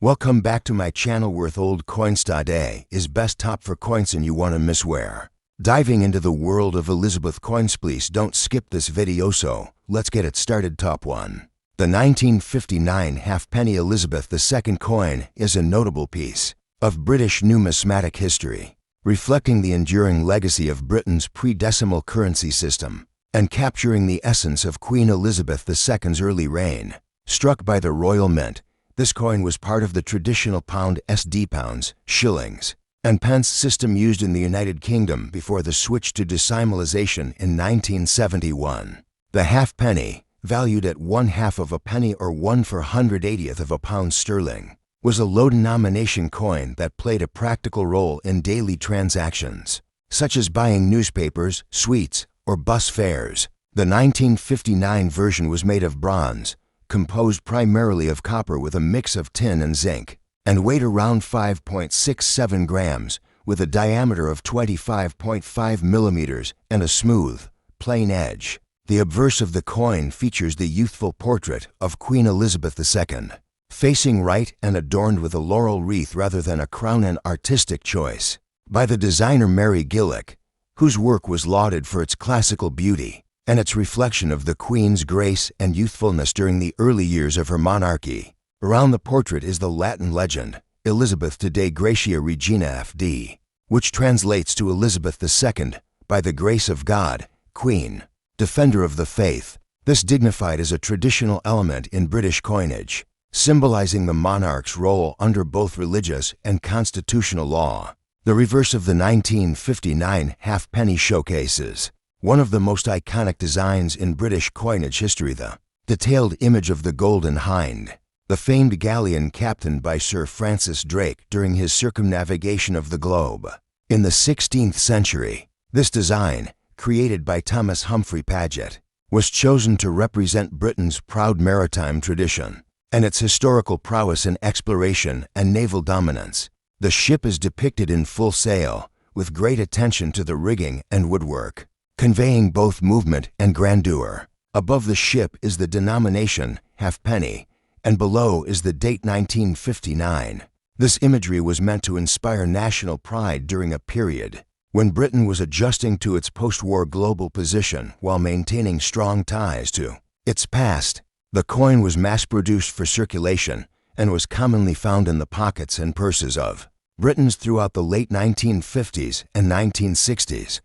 Welcome back to my channel. Worth old coins today is best top for coins and you wanna miss where. Diving into the world of Elizabeth coins, please don't skip this video, so let's get it started. Top 1. The 1959 halfpenny Elizabeth II coin is a notable piece of British numismatic history, reflecting the enduring legacy of Britain's pre-decimal currency system and capturing the essence of Queen Elizabeth II's early reign. Struck by the Royal Mint, this coin was part of the traditional pound SD pounds, shillings, and pence system used in the United Kingdom before the switch to decimalization in 1971. The halfpenny, valued at 1/2 of a penny or 1/180th of a pound sterling, was a low-denomination coin that played a practical role in daily transactions, such as buying newspapers, sweets, or bus fares. The 1959 version was made of bronze, composed primarily of copper with a mix of tin and zinc, and weighed around 5.67 grams, with a diameter of 25.5 millimeters and a smooth, plain edge. The obverse of the coin features the youthful portrait of Queen Elizabeth II, facing right and adorned with a laurel wreath rather than a crown, an artistic choice by the designer Mary Gillick, whose work was lauded for its classical beauty and its reflection of the Queen's grace and youthfulness during the early years of her monarchy. Around the portrait is the Latin legend, Elizabeth te Dei Gratia Regina FD, which translates to Elizabeth II, by the grace of God, Queen, Defender of the Faith. This dignified is a traditional element in British coinage, symbolizing the monarch's role under both religious and constitutional law. The reverse of the 1959 halfpenny showcases one of the most iconic designs in British coinage history, the detailed image of the Golden Hind, the famed galleon captained by Sir Francis Drake during his circumnavigation of the globe. In the 16th century, this design, created by Thomas Humphrey Paget, was chosen to represent Britain's proud maritime tradition and its historical prowess in exploration and naval dominance. The ship is depicted in full sail, with great attention to the rigging and woodwork, conveying both movement and grandeur. Above the ship is the denomination, halfpenny, and below is the date 1959. This imagery was meant to inspire national pride during a period when Britain was adjusting to its post-war global position while maintaining strong ties to its past. The coin was mass-produced for circulation and was commonly found in the pockets and purses of Britons throughout the late 1950s and 1960s.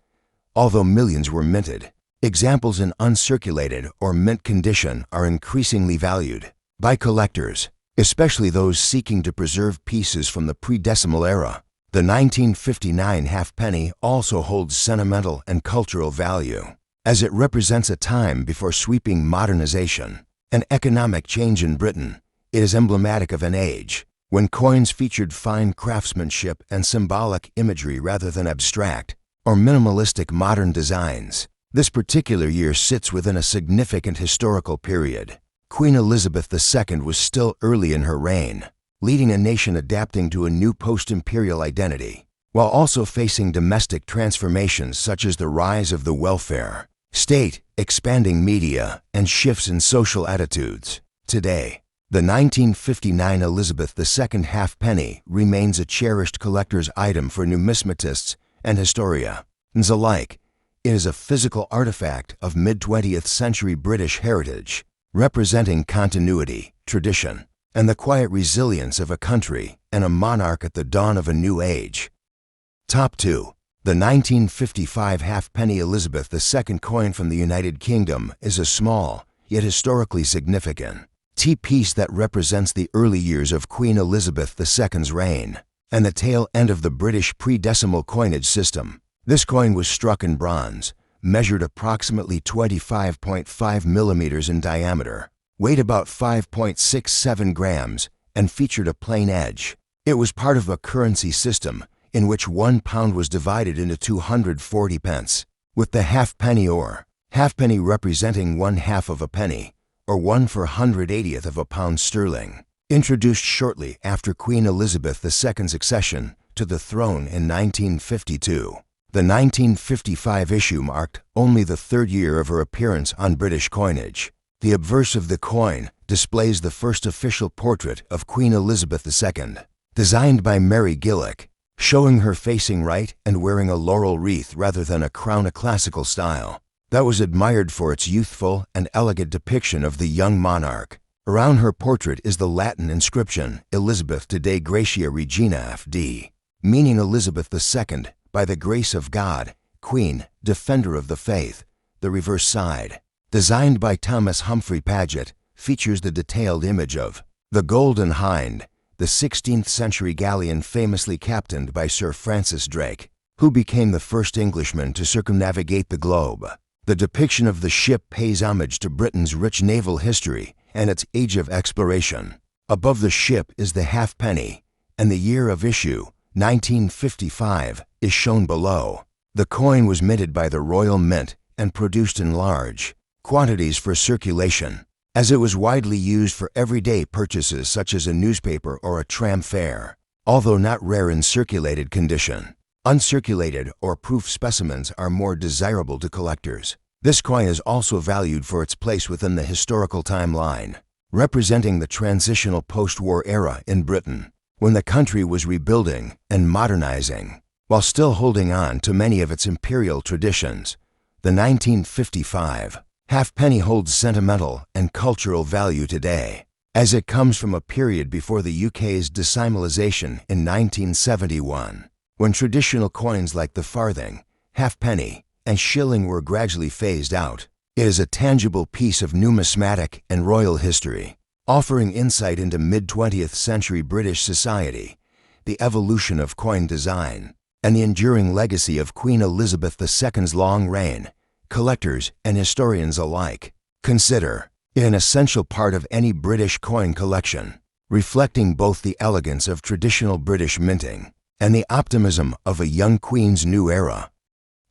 Although millions were minted, examples in uncirculated or mint condition are increasingly valued by collectors, especially those seeking to preserve pieces from the pre-decimal era. The 1959 halfpenny also holds sentimental and cultural value, as it represents a time before sweeping modernization and economic change in Britain. It is emblematic of an age when coins featured fine craftsmanship and symbolic imagery rather than abstract or minimalistic modern designs. This particular year sits within a significant historical period. Queen Elizabeth II was still early in her reign, leading a nation adapting to a new post-imperial identity, while also facing domestic transformations such as the rise of the welfare state, expanding media, and shifts in social attitudes. Today, the 1959 Elizabeth II halfpenny remains a cherished collector's item for numismatists and historians alike. It is a physical artifact of mid-20th century British heritage, representing continuity, tradition, and the quiet resilience of a country and a monarch at the dawn of a new age. Top 2. The 1955 halfpenny Elizabeth II coin from the United Kingdom is a small, yet historically significant piece that represents the early years of Queen Elizabeth II's reign and the tail end of the British pre-decimal coinage system. This coin was struck in bronze, measured approximately 25.5 millimeters in diameter, weighed about 5.67 grams, and featured a plain edge. It was part of a currency system in which 1 pound was divided into 240 pence, with the halfpenny representing 1/2 of a penny, or 1/180th of a pound sterling. Introduced shortly after Queen Elizabeth II's accession to the throne in 1952. The 1955 issue marked only the 3rd year of her appearance on British coinage. The obverse of the coin displays the first official portrait of Queen Elizabeth II, designed by Mary Gillick, showing her facing right and wearing a laurel wreath rather than a crown, a classical style that was admired for its youthful and elegant depiction of the young monarch. Around her portrait is the Latin inscription Elizabeth de Gratia Regina F.D., meaning Elizabeth II, by the grace of God, Queen, Defender of the Faith. The reverse side, designed by Thomas Humphrey Paget, features the detailed image of the Golden Hind, the 16th century galleon famously captained by Sir Francis Drake, who became the first Englishman to circumnavigate the globe. The depiction of the ship pays homage to Britain's rich naval history and its age of exploration. Above the ship is the halfpenny, and the year of issue, 1955, is shown below. The coin was minted by the Royal Mint and produced in large quantities for circulation, as it was widely used for everyday purchases such as a newspaper or a tram fare. Although not rare in circulated condition, uncirculated or proof specimens are more desirable to collectors. This coin is also valued for its place within the historical timeline, representing the transitional post-war era in Britain, when the country was rebuilding and modernizing, while still holding on to many of its imperial traditions. The 1955 halfpenny holds sentimental and cultural value today, as it comes from a period before the UK's decimalisation in 1971, when traditional coins like the farthing, halfpenny, and shilling were gradually phased out. It is a tangible piece of numismatic and royal history, offering insight into mid-20th century British society, the evolution of coin design, and the enduring legacy of Queen Elizabeth II's long reign. Collectors and historians alike consider it an essential part of any British coin collection, reflecting both the elegance of traditional British minting and the optimism of a young queen's new era.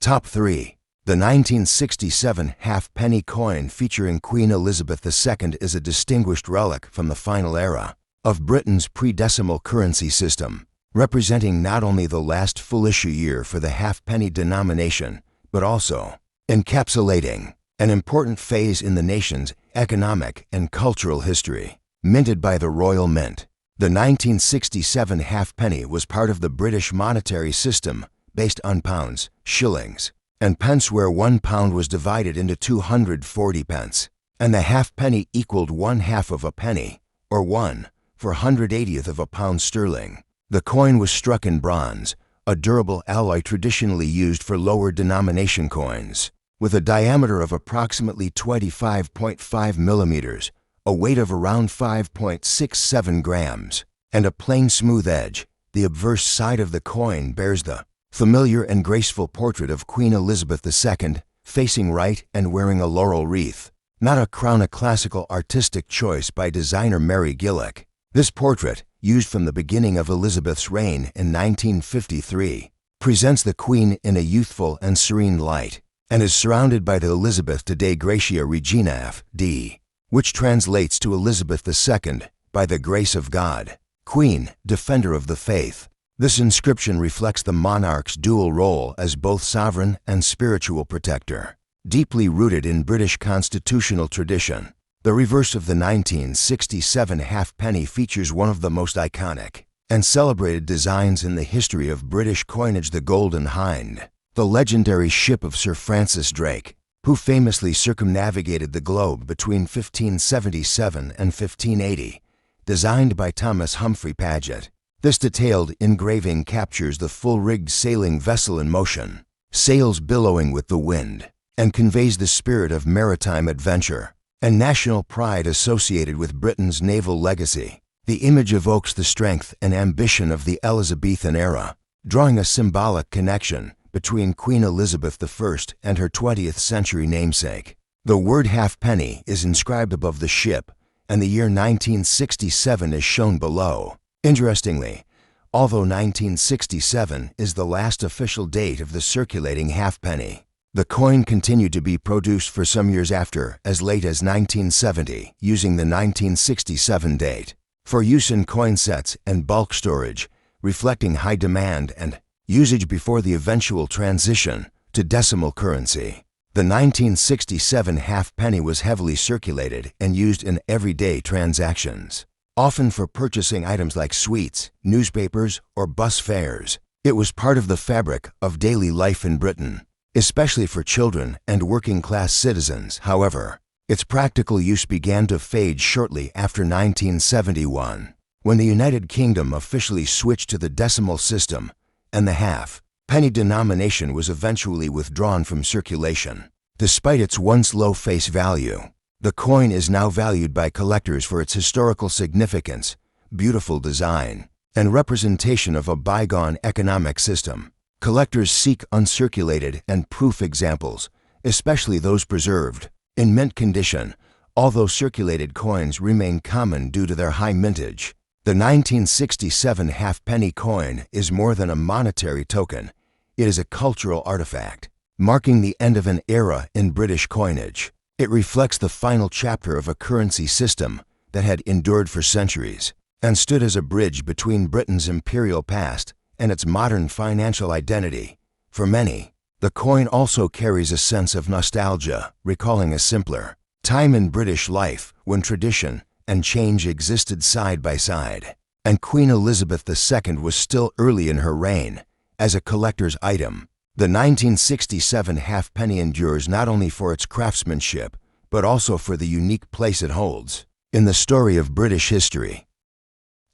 Top 3. The 1967 halfpenny coin featuring Queen Elizabeth II is a distinguished relic from the final era of Britain's pre-decimal currency system, representing not only the last full-issue year for the halfpenny denomination, but also encapsulating an important phase in the nation's economic and cultural history. Minted by the Royal Mint, the 1967 halfpenny was part of the British monetary system based on pounds, shillings, and pence, where £1 was divided into 240 pence, and the halfpenny equaled 1/2 of a penny, or 1/180th of a pound sterling. The coin was struck in bronze, a durable alloy traditionally used for lower denomination coins, with a diameter of approximately 25.5 millimeters, a weight of around 5.67 grams, and a plain smooth edge. The obverse side of the coin bears the familiar and graceful portrait of Queen Elizabeth II, facing right and wearing a laurel wreath. Not a crown, a classical artistic choice by designer Mary Gillick. This portrait, used from the beginning of Elizabeth's reign in 1953, presents the Queen in a youthful and serene light, and is surrounded by the Elizabeth de Gratia Regina F.D., which translates to Elizabeth II, by the grace of God, Queen, Defender of the Faith. This inscription reflects the monarch's dual role as both sovereign and spiritual protector, deeply rooted in British constitutional tradition. The reverse of the 1967 halfpenny features one of the most iconic and celebrated designs in the history of British coinage, the Golden Hind, the legendary ship of Sir Francis Drake, who famously circumnavigated the globe between 1577 and 1580, designed by Thomas Humphrey Paget. This detailed engraving captures the full-rigged sailing vessel in motion, sails billowing with the wind, and conveys the spirit of maritime adventure and national pride associated with Britain's naval legacy. The image evokes the strength and ambition of the Elizabethan era, drawing a symbolic connection between Queen Elizabeth I and her 20th century namesake. The word halfpenny is inscribed above the ship, and the year 1967 is shown below. Interestingly, although 1967 is the last official date of the circulating halfpenny, the coin continued to be produced for some years after, as late as 1970, using the 1967 date, for use in coin sets and bulk storage, reflecting high demand and usage before the eventual transition to decimal currency. The 1967 halfpenny was heavily circulated and used in everyday transactions, often for purchasing items like sweets, newspapers, or bus fares. It was part of the fabric of daily life in Britain, especially for children and working-class citizens. However, its practical use began to fade shortly after 1971, when the United Kingdom officially switched to the decimal system, and the half-penny denomination was eventually withdrawn from circulation. Despite its once low face value, the coin is now valued by collectors for its historical significance, beautiful design, and representation of a bygone economic system. Collectors seek uncirculated and proof examples, especially those preserved in mint condition, although circulated coins remain common due to their high mintage. The 1967 halfpenny coin is more than a monetary token. It is a cultural artifact, marking the end of an era in British coinage. It reflects the final chapter of a currency system that had endured for centuries and stood as a bridge between Britain's imperial past and its modern financial identity. For many, the coin also carries a sense of nostalgia, recalling a simpler time in British life when tradition and change existed side by side, and Queen Elizabeth II was still early in her reign. As a collector's item, the 1967 halfpenny endures not only for its craftsmanship, but also for the unique place it holds in the story of British history.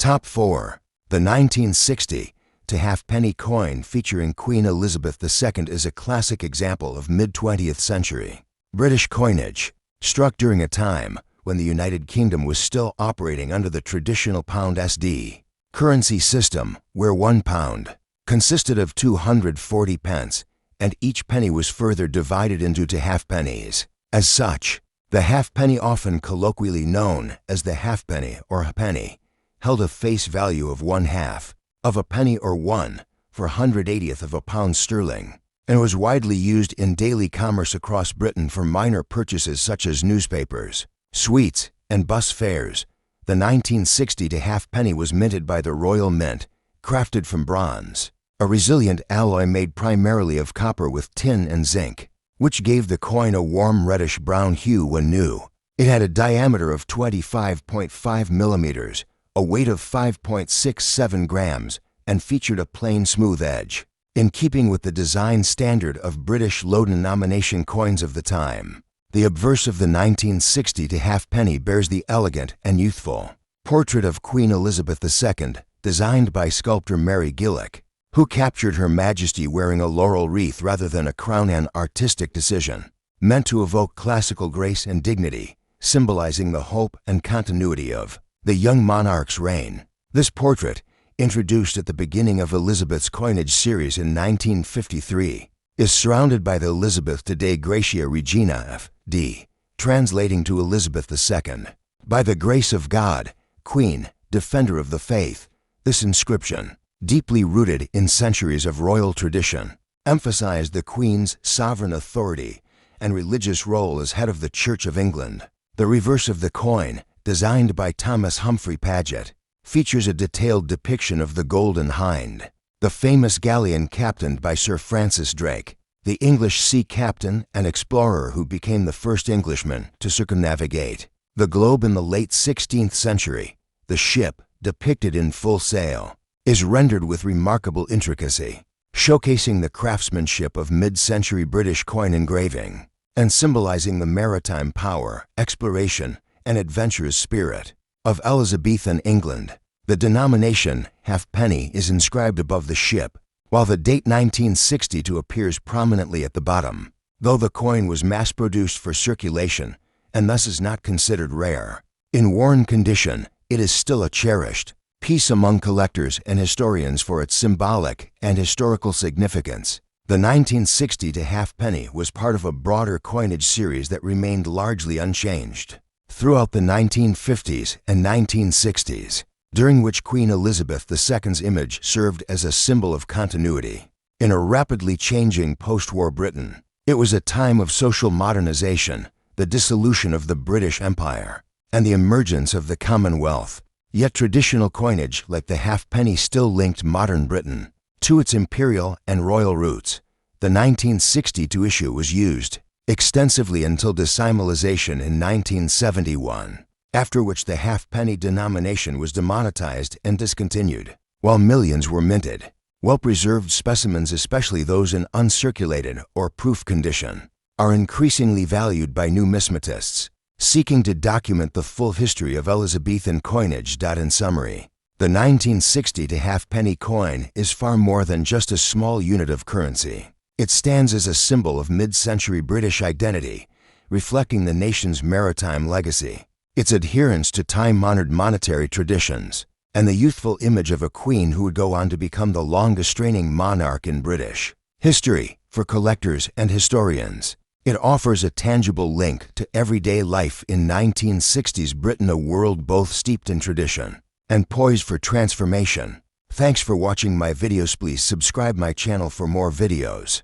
Top 4. The 1960 halfpenny coin featuring Queen Elizabeth II is a classic example of mid-20th century British coinage, struck during a time when the United Kingdom was still operating under the traditional pound-SD currency system, where £1 consisted of 240 pence, and each penny was further divided into two halfpennies. As such, the halfpenny, often colloquially known as the halfpenny or a penny, held a face value of 1/2 of a penny or 1/180th of a pound sterling, and was widely used in daily commerce across Britain for minor purchases such as newspapers, sweets, and bus fares. The 1960 halfpenny was minted by the Royal Mint, crafted from bronze, a resilient alloy made primarily of copper with tin and zinc, which gave the coin a warm reddish-brown hue when new. It had a diameter of 25.5 millimeters, a weight of 5.67 grams, and featured a plain smooth edge, in keeping with the design standard of British low-denomination coins of the time. The obverse of the 1960 halfpenny bears the elegant and youthful portrait of Queen Elizabeth II, designed by sculptor Mary Gillick, who captured Her Majesty wearing a laurel wreath rather than a crown, an artistic decision meant to evoke classical grace and dignity, symbolizing the hope and continuity of the young monarch's reign. This portrait, introduced at the beginning of Elizabeth's coinage series in 1953, is surrounded by the Elizabeth to Dei Gratia Regina F.D., translating to Elizabeth II. By the grace of God, Queen, Defender of the Faith. This inscription, deeply rooted in centuries of royal tradition, emphasized the Queen's sovereign authority and religious role as head of the Church of England. The reverse of the coin, designed by Thomas Humphrey Paget, features a detailed depiction of the Golden Hind, the famous galleon captained by Sir Francis Drake, the English sea captain and explorer who became the first Englishman to circumnavigate the globe in the late 16th century. The ship, depicted in full sail, is rendered with remarkable intricacy, showcasing the craftsmanship of mid-century British coin engraving and symbolizing the maritime power, exploration, and adventurous spirit of Elizabethan England. The denomination halfpenny is inscribed above the ship, while the date 1962 appears prominently at the bottom, though the coin was mass-produced for circulation and thus is not considered rare. In worn condition, it is still a cherished piece among collectors and historians for its symbolic and historical significance. The 1960 halfpenny was part of a broader coinage series that remained largely unchanged throughout the 1950s and 1960s, during which Queen Elizabeth II's image served as a symbol of continuity. In a rapidly changing post-war Britain, it was a time of social modernization, the dissolution of the British Empire, and the emergence of the Commonwealth. Yet traditional coinage like the halfpenny still linked modern Britain to its imperial and royal roots. The 1962 issue was used extensively until decimalization in 1971, after which the halfpenny denomination was demonetized and discontinued, while millions were minted. Well-preserved specimens, especially those in uncirculated or proof condition, are increasingly valued by numismatists seeking to document the full history of Elizabethan coinage. In summary, the 1960 to halfpenny coin is far more than just a small unit of currency. It stands as a symbol of mid-century British identity, reflecting the nation's maritime legacy, its adherence to time-honored monetary traditions, and the youthful image of a queen who would go on to become the longest reigning monarch in British history. For collectors and historians, it offers a tangible link to everyday life in 1960s Britain, a world both steeped in tradition and poised for transformation. Thanks for watching my videos. Please subscribe my channel for more videos.